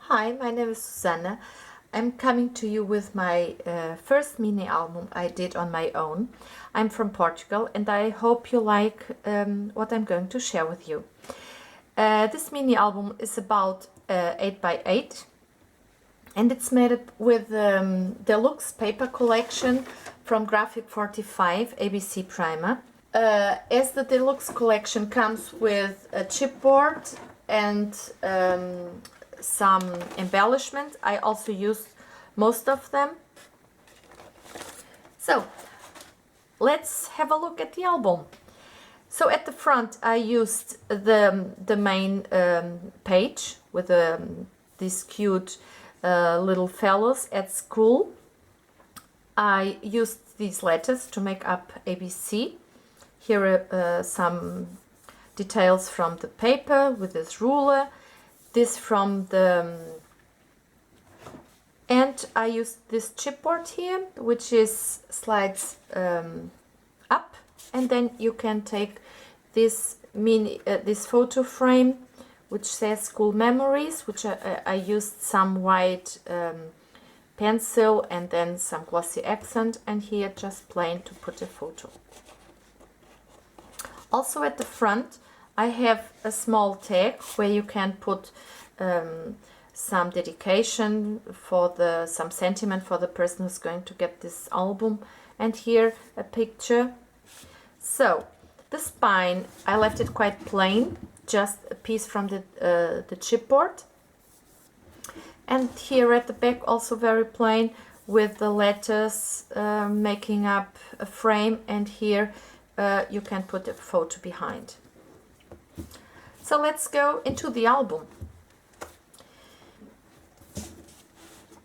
Hi, my name is Susanna. I'm coming to you with my first mini album I did on my own. I'm from Portugal and I hope you like what I'm going to share with you. This mini album is about 8 by 8 and it's made up with deluxe paper collection from Graphic 45 ABC Primer. As the deluxe collection comes with a chipboard and some embellishment, I also used most of them. So let's have a look at the album. So at the front I used the main page with these cute little fellows at school. I used these letters to make up ABC. Here are some details from the paper with this ruler. This from the and I used this chipboard here, which is slides up, and then you can take this this photo frame which says school memories, which I used some white pencil and then some glossy accent, and here just plain to put a photo. Also at the front I have a small tag where you can put some dedication for some sentiment for the person who's going to get this album, and here a picture. So the spine I left it quite plain, just a piece from the chipboard, and here at the back also very plain with the letters making up a frame, and here you can put a photo behind. So let's go into the album.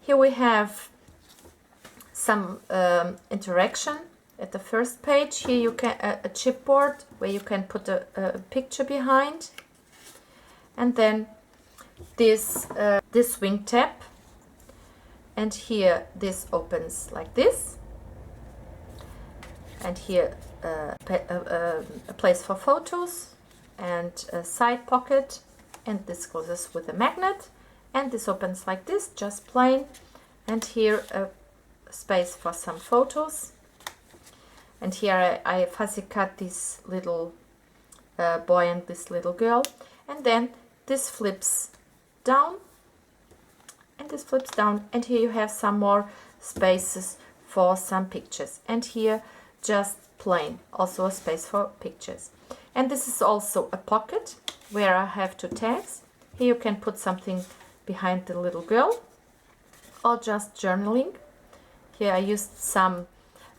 Here we have some interaction at the first page. Here you can a chipboard where you can put a picture behind, and then this wing tab, and here this opens like this, and here a place for photos and a side pocket, and this closes with a magnet, and this opens like this, just plain, and here a space for some photos, and here I fussy cut this little boy and this little girl, and then this flips down and this flips down, and here you have some more spaces for some pictures, and here just plain, also a space for pictures. And this is also a pocket where I have two tags. Here you can put something behind the little girl or just journaling. Here I used some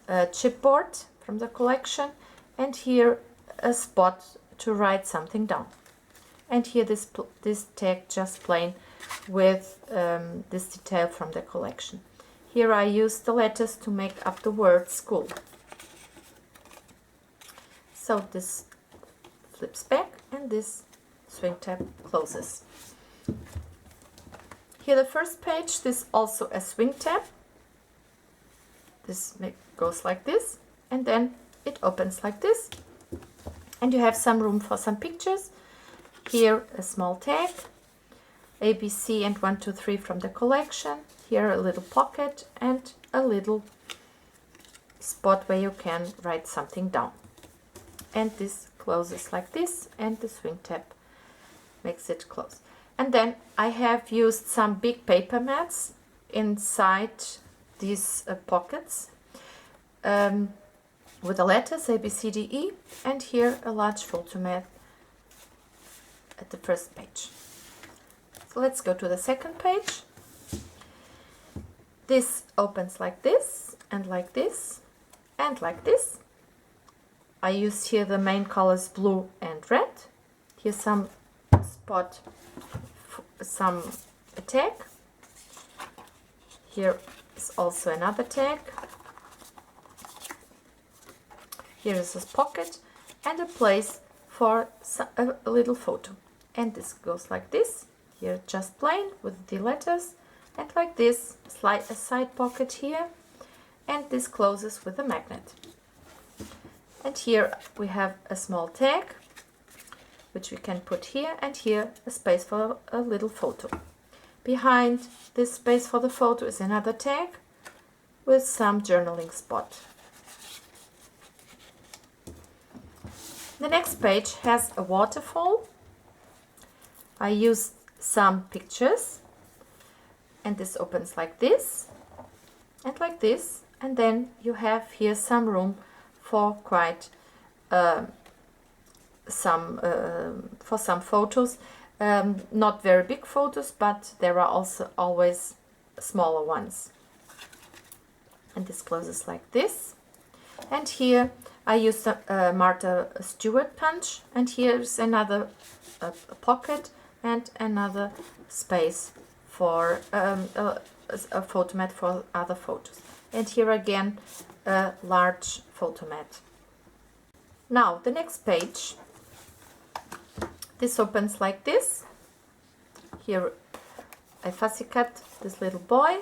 chipboard from the collection, and here a spot to write something down. And here this tag just plain with this detail from the collection. Here I used the letters to make up the word school. So this flips back and this swing tab closes. Here the first page, this also a swing tab. This goes like this, and then it opens like this, and you have some room for some pictures. Here a small tag, ABC and 1, 2, 3 from the collection. Here a little pocket and a little spot where you can write something down. And this closes like this, and the swing tab makes it close. And then I have used some big paper mats inside these pockets with the letters A, B, C, D, E, and here a large photo mat at the first page. So let's go to the second page. This opens like this and like this and like this. I used here the main colors blue and red. Here's some spot, some tag. Here is also another tag. Here is a pocket and a place for a little photo. And this goes like this. Here just plain with the letters, and like this, a side pocket here, and this closes with a magnet. And here we have a small tag which we can put here, and here a space for a little photo. Behind this space for the photo is another tag with some journaling spot. The next page has a waterfall. I used some pictures, and this opens like this and like this, and then you have here some room for quite some photos. Not very big photos, but there are also always smaller ones. And this closes like this. And here I used a Martha Stewart punch, and here's another pocket and another space for a photo mat for other photos. And here again a large photo mat. Now the next page, this opens like this. Here I fussy cut this little boy.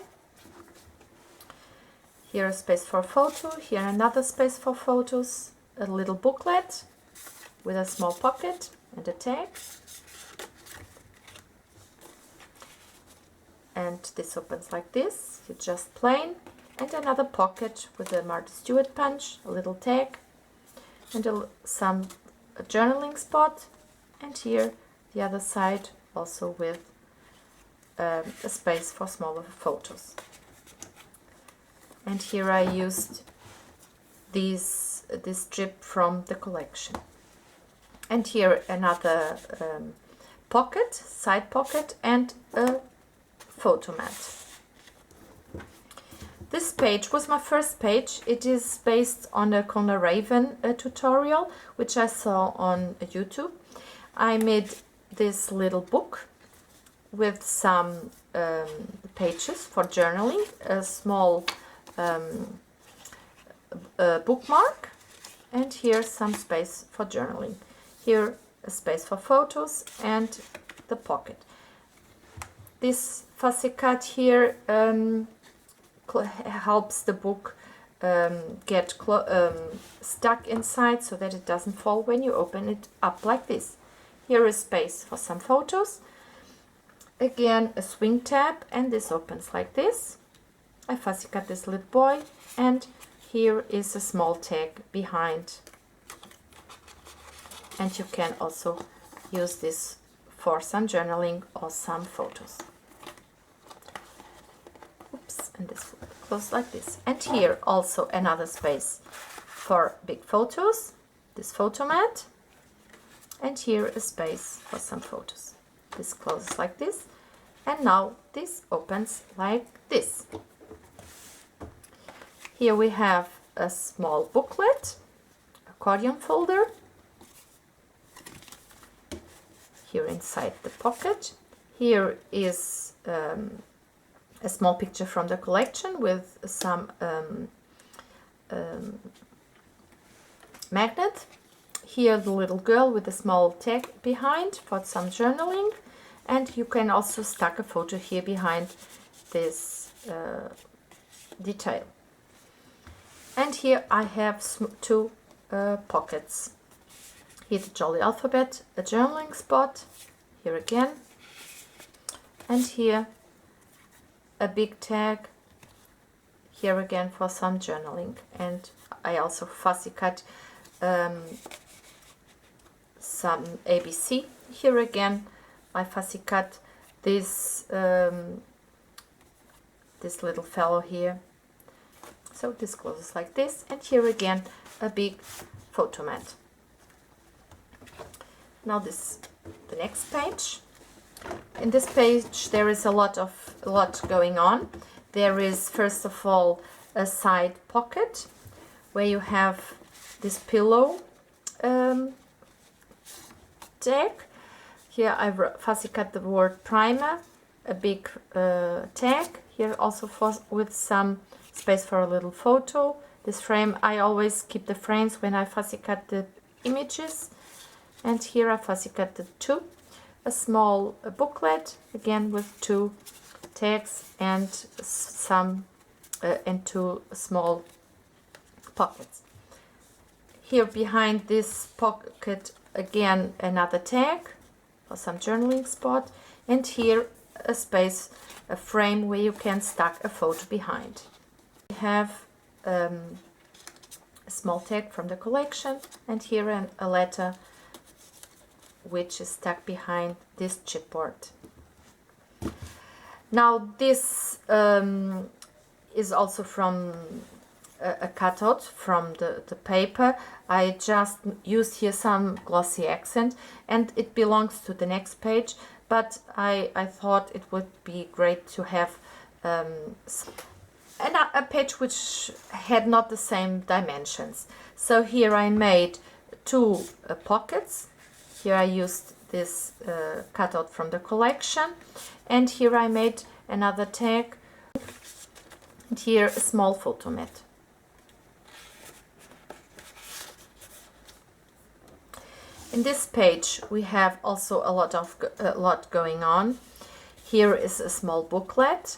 Here a space for a photo, here another space for photos, a little booklet with a small pocket and a tag. And this opens like this, it's just plain, and another pocket with a Martha Stewart punch, a little tag, and some journaling spot, and here the other side also with a space for smaller photos. And here I used this strip from the collection. And here another pocket, side pocket, and a photo mat. This page was my first page. It is based on a Conor Raven tutorial, which I saw on YouTube. I made this little book with some pages for journaling, a small bookmark, and here some space for journaling. Here a space for photos and the pocket. This fussy cut here helps the book get stuck inside so that it doesn't fall when you open it up like this. Here is space for some photos. Again a swing tab, and this opens like this. I fussy cut this little boy, and here is a small tag behind. And you can also use this for some journaling or some photos. Oops, and this closes like this. And here also another space for big photos, this photo mat, and here a space for some photos. This closes like this, and now this opens like this. Here we have a small booklet, accordion folder, here inside the pocket. Here is a small picture from the collection with some magnet. Here the little girl with a small tag behind for some journaling, and you can also stack a photo here behind this detail. And here I have two pockets. Here the Jolly Alphabet, a journaling spot, here again, and here a big tag, here again for some journaling. And I also fussy cut some ABC. Here again I fussy cut this this little fellow here. So this closes like this, and here again a big photo mat. Now the next page. In this page there is a lot going on. There is first of all a side pocket where you have this pillow tag. Here I fussy cut the word primer, a big tag. Here also with some space for a little photo. This frame, I always keep the frames when I fussy cut the images. And here I fussy cut the two. A small booklet, again with two tags and some and two small pockets. Here behind this pocket again another tag for some journaling spot, and here a space, a frame where you can stack a photo behind. We have a small tag from the collection, and here a letter which is stuck behind this chipboard. Now this is also from a cutout from the paper. I just used here some glossy accent, and it belongs to the next page, but I thought it would be great to have a page which had not the same dimensions. So here I made two pockets. Here I used this cutout from the collection, and here I made another tag, and here a small photo mat. In this page we have also a lot going on. Here is a small booklet.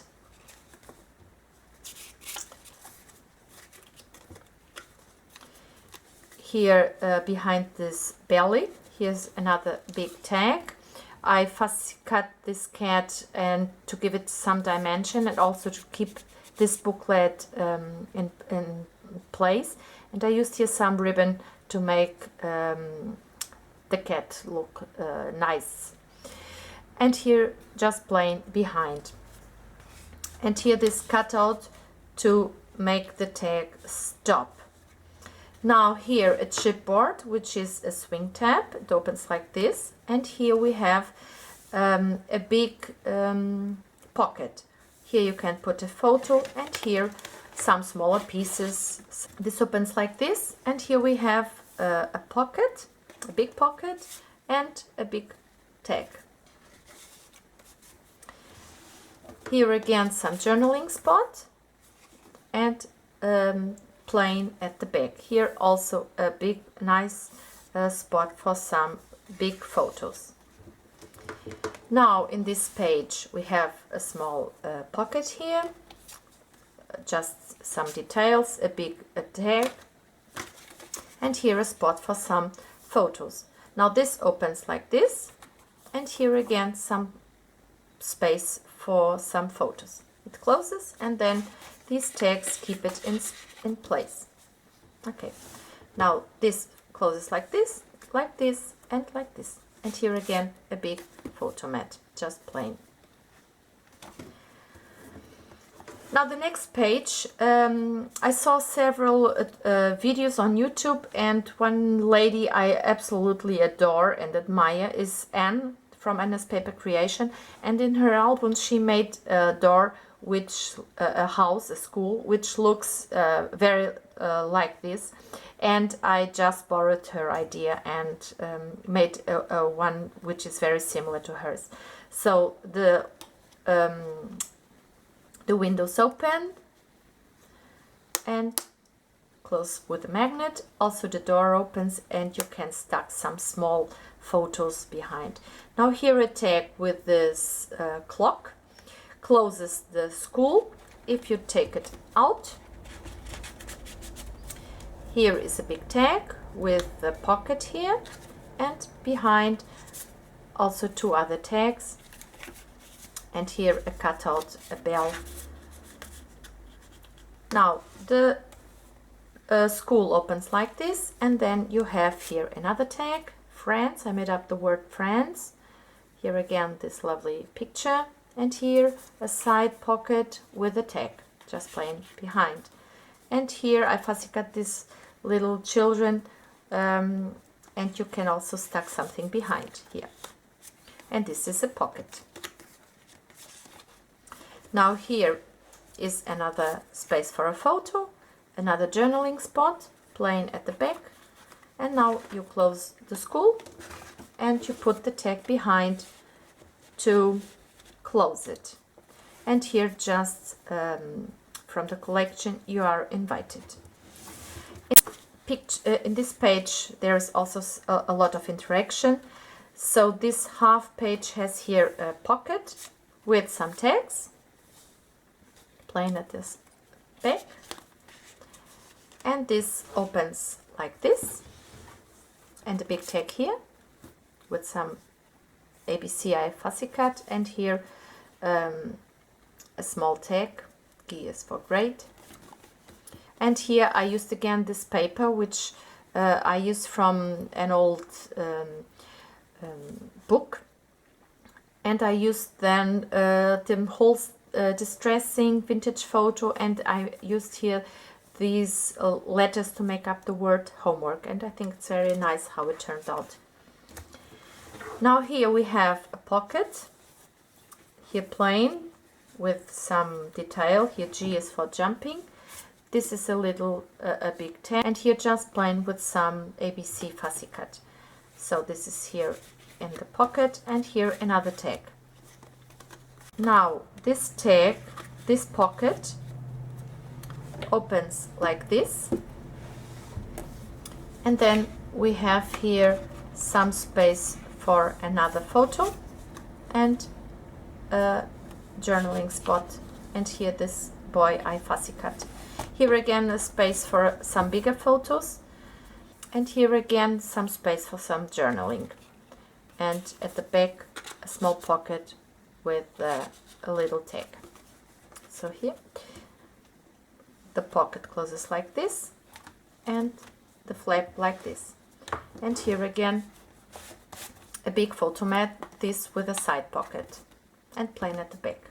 Here behind this belly, here's another big tag. I fussy cut this cat and to give it some dimension, and also to keep this booklet in place. And I used here some ribbon to make the cat look nice. And here just plain behind. And here this cutout to make the tag stop. Now here a chipboard, which is a swing tab. It opens like this, and here we have a big pocket. Here you can put a photo, and here some smaller pieces. This opens like this, and here we have a pocket, a big pocket, and a big tag. Here again some journaling spot, and plain at the back. Here also a big nice spot for some big photos. Now in this page we have a small pocket here, just some details, a big tag, and here a spot for some photos. Now this opens like this, and here again some space for some photos. It closes, and then these tags keep it in place. Okay, now this closes like this, and like this. And here again a big photo mat, just plain. Now the next page, I saw several videos on YouTube, and one lady I absolutely adore and admire is Anne from Anna's Paper Creation, and in her album she made a door, which a house, a school, which looks very like this, and I just borrowed her idea and made a one which is very similar to hers. So the windows open and close with a magnet. Also the door opens, and you can stack some small photos behind. Now here a tag with this clock closes the school. If you take it out, here is a big tag with the pocket here, and behind also two other tags, and here a cutout, a bell. Now the school opens like this, and then you have here another tag, France. I made up the word France. Here again this lovely picture, and here a side pocket with a tag, just plain behind. And here I fussy cut these little children, and you can also stack something behind here. And this is a pocket. Now here is another space for a photo, another journaling spot, plain at the back. And now you close the school, and you put the tag behind to close it. And here just from the collection, you are invited. In this page there is also a lot of interaction. So this half page has here a pocket with some tags, plain at this back, and this opens like this, and a big tag here with some ABC I fussy cut, and here a small tag, G is for great. And here I used again this paper, which I used from an old book, and I used then the whole distressing vintage photo, and I used here these letters to make up the word homework, and I think it's very nice how it turned out. Now here we have a pocket, here plain with some detail. Here G is for jumping. This is a little a big tag, and here just plain with some ABC fussy cut. So this is here in the pocket, and here another tag. Now this tag, this pocket opens like this, and then we have here some space for another photo and a journaling spot, and here this boy I fussy cut. Here again a space for some bigger photos, and here again some space for some journaling, and at the back a small pocket with a little tag. So here the pocket closes like this and the flap like this, and here again a big photo mat, this with a side pocket, and plain at the back.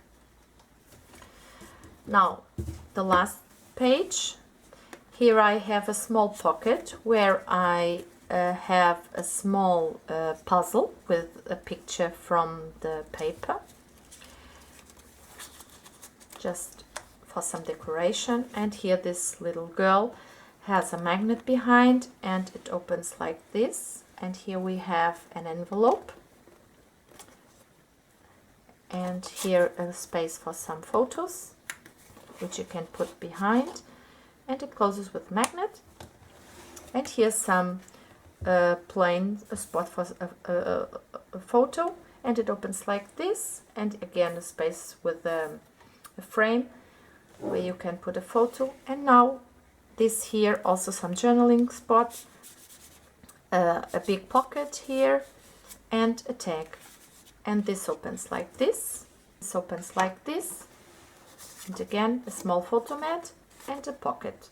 Now the last page, here I have a small pocket where I have a small puzzle with a picture from the paper, just for some decoration, and here this little girl has a magnet behind, and it opens like this, and here we have an envelope, and here a space for some photos which you can put behind, and it closes with magnet, and here's some plain spot for a photo, and it opens like this, and again a space with a frame where you can put a photo. And now this here also some journaling spot, a big pocket here, and a tag, and this opens like this, this opens like this, and again a small photo mat and a pocket,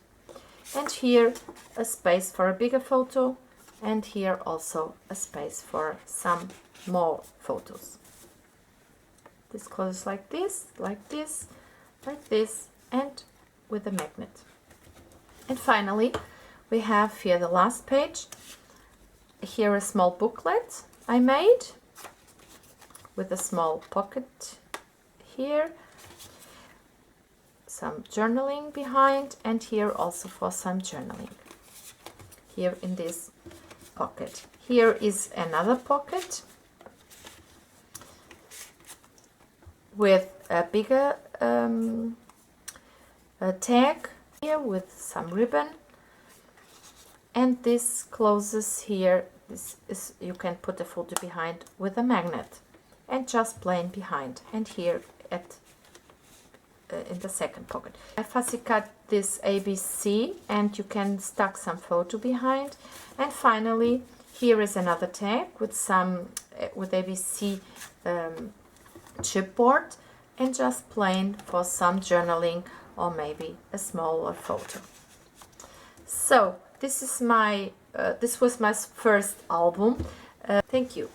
and here a space for a bigger photo, and here also a space for some more photos. This closes like this, like this, like this, and with a magnet. And finally we have here the last page, here a small booklet I made with a small pocket here, some journaling behind, and here also for some journaling here in this pocket. Here is another pocket with a bigger tag here with some ribbon, and this closes here. This is, you can put a photo behind with a magnet, and just plain behind, and here at in the second pocket I fussy cut this ABC, and you can stuck some photo behind. And finally here is another tag with some with ABC chipboard, and just plain for some journaling or maybe a smaller photo. So this is my this was my first album. Thank you.